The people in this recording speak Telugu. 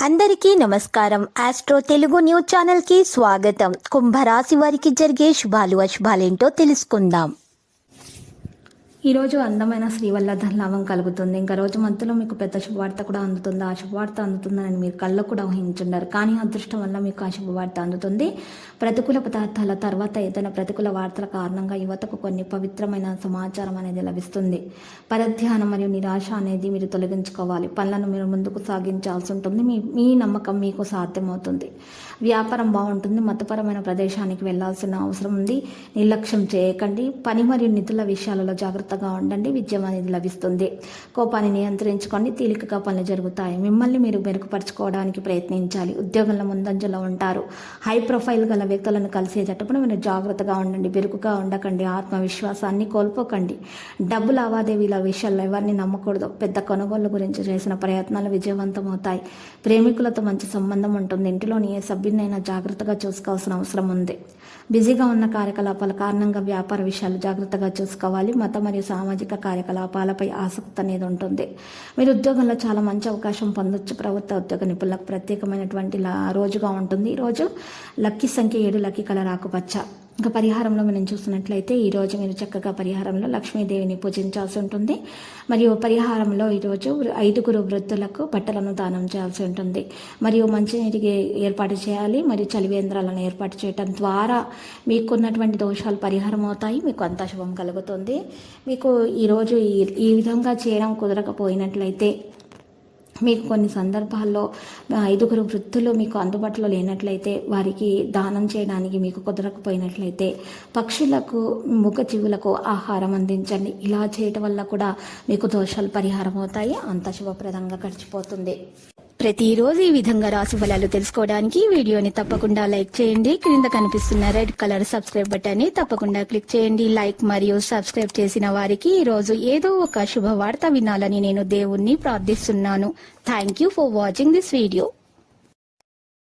అందరికీ నమస్కారం. ఆస్ట్రో తెలుగు న్యూస్ ఛానల్ కి స్వాగతం. కుంభరాశి వారికి జరిగే శుభాలు అశుభాలేంటో తెలుసుకుందాం. ఈరోజు అందమైన స్త్రీ వల్ల ధనలాభం కలుగుతుంది. ఇంకా రోజు మధ్యలో మీకు పెద్ద శుభవార్త కూడా అందుతుంది. ఆ శుభవార్త అందుతుందని మీరు కళ్ళు కూడా ఊహించుంటారు. కానీ అదృష్టం వల్ల మీకు ఆ శుభవార్త అందుతుంది. ప్రతికూల పదార్థాల తర్వాత ఏదైనా ప్రతికూల వార్తల కారణంగా యువతకు కొన్ని పవిత్రమైన సమాచారం అనేది లభిస్తుంది. పరధ్యానం మరియు నిరాశ అనేది మీరు తొలగించుకోవాలి. పనులను మీరు ముందుకు సాగించాల్సి ఉంటుంది. మీ నమ్మకం మీకు సాధ్యమవుతుంది. వ్యాపారం బాగుంటుంది. మతపరమైన ప్రదేశానికి వెళ్లాల్సిన అవసరం ఉంది. నిర్లక్ష్యం చేయకండి. పని మరియు నిధుల విషయాలలో జాగ్రత్తగా ఉండండి. విజయం అనేది లభిస్తుంది. కోపాన్ని నియంత్రించుకోండి. తేలికగా పనులు జరుగుతాయి. మిమ్మల్ని మీరు మెరుగుపరచుకోవడానికి ప్రయత్నించాలి. ఉద్యోగంలో ముందంజలో ఉంటారు. హై ప్రొఫైల్ గల వ్యక్తులను కలిసేటప్పుడు మీరు జాగ్రత్తగా ఉండండి. బెరుకుగా ఉండకండి. ఆత్మవిశ్వాసాన్ని కోల్పోకండి. డబ్బు లావాదేవీల విషయాల్లో ఎవరిని నమ్మకూడదు. పెద్ద కొనుగోళ్ల గురించి చేసిన ప్రయత్నాలు విజయవంతమవుతాయి. ప్రేమికులతో మంచి సంబంధం ఉంటుంది. ఇంటిలోని ఏ సభ్యునైనా జాగ్రత్తగా చూసుకోవాల్సిన అవసరం ఉంది. బిజీగా ఉన్న కార్యకలాపాల కారణంగా వ్యాపార విషయాలు జాగ్రత్తగా చూసుకోవాలి. మత మరియు సామాజిక కార్యకలాపాలపై ఆసక్తి అనేది ఉంటుంది. మీరు ఉద్యోగంలో చాలా మంచి అవకాశం పొందొచ్చు. ప్రభుత్వ ఉద్యోగ నిపుణులకు ప్రత్యేకమైనటువంటి రోజుగా ఉంటుంది. ఈరోజు లక్కీ సంఖ్య 7, లక్కీ కలర్ ఆకుపచ్చ. ఇంకా పరిహారంలో మనం చూస్తున్నట్లయితే ఈరోజు మీరు చక్కగా పరిహారంలో లక్ష్మీదేవిని పూజించాల్సి ఉంటుంది. మరియు పరిహారంలో ఈరోజు 5 వృద్ధులకు బట్టలను దానం చేయాల్సి ఉంటుంది. మరియు మంచినీటికి ఏర్పాటు చేయాలి. మరియు చలివేంద్రాలను ఏర్పాటు చేయడం ద్వారా మీకున్నటువంటి దోషాలు పరిహారం అవుతాయి. మీకు అంతా శుభం కలుగుతుంది. మీకు ఈరోజు ఈ విధంగా చేయడం కుదరకపోయినట్లయితే మీకు కొన్ని సందర్భాల్లో 5 వృద్ధులు మీకు అందుబాటులో లేనట్లయితే వారికి దానం చేయడానికి మీకు కుదరకపోయినట్లయితే పక్షులకు మూగజీవులకు ఆహారం అందించండి. ఇలా చేయటం వల్ల కూడా మీకు దోషాలు పరిహారం అవుతాయి. అంత శుభప్రదంగా గడిచిపోతుంది. ప్రతిరోజు ఈ విధంగా రాశి ఫలాలు తెలుసుకోవడానికి వీడియోని తప్పకుండా లైక్ చేయండి. క్రింద కనిపిస్తున్న రెడ్ కలర్ సబ్స్క్రైబ్ బటన్ ని తప్పకుండా క్లిక్ చేయండి. లైక్ మరియు సబ్స్క్రైబ్ చేసిన వారికి ఈ రోజు ఏదో ఒక శుభవార్త వినాలని నేను దేవుణ్ణి ప్రార్థిస్తున్నాను. Thank you for watching this video.